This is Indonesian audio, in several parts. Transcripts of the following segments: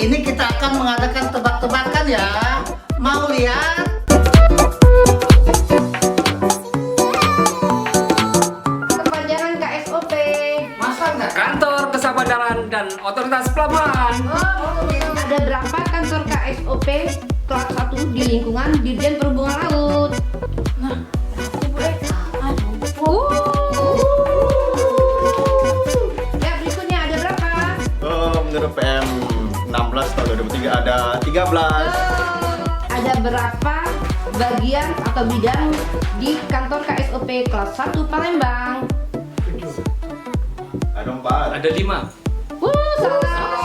Kali ini kita akan mengadakan tebak-tebakan ya. Mau lihat? Kepanjangan KSOP. Masa enggak? Kantor Kesabaran dan Otoritas Pelabuhan. Ada berapa kantor KSOP kelas 1 di lingkungan Dirjen Perhubungan Laut? Ya, berikutnya ada berapa? Menurut PM 16 tahun 2003 ada 13. Ada berapa bagian atau bidang di kantor KSOP kelas 1 Palembang? Ada 4. Ada 5. Salah.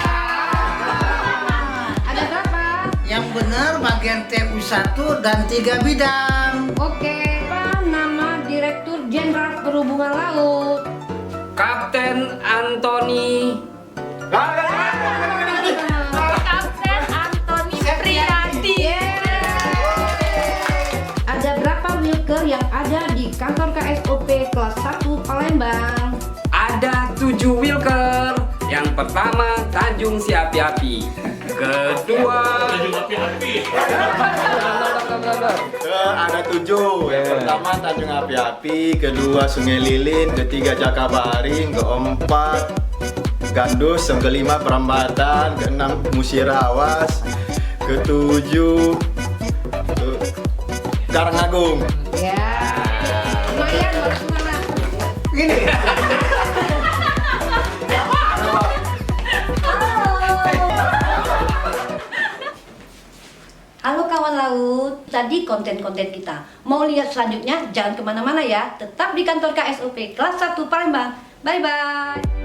Ada berapa? Yang benar bagian TU 1 dan 3 bidang. Oke, apa nama Direktur Jenderal Perhubungan Laut? Kapten Antoni. Kapten Antoni Prianti. Ada berapa wilker yang ada di kantor KSOP kelas 1 Palembang? Ada 7 wilker. Yang pertama Tanjung Si Api-Api. Kedua Ada 7. Yang pertama Tanjung Api-Api, kedua Sungai Lilin, ketiga Jakabaring, keempat Gandus, yang kelima Perambatan, keenam Musirawas, ketujuh Karangagung. Ya. Lumayan buat semangat. Ini. Halo kawan laut, tadi konten-konten kita. Mau lihat selanjutnya? Jangan kemana-mana ya. Tetap di kantor KSOP kelas 1 Palembang. Bye-bye.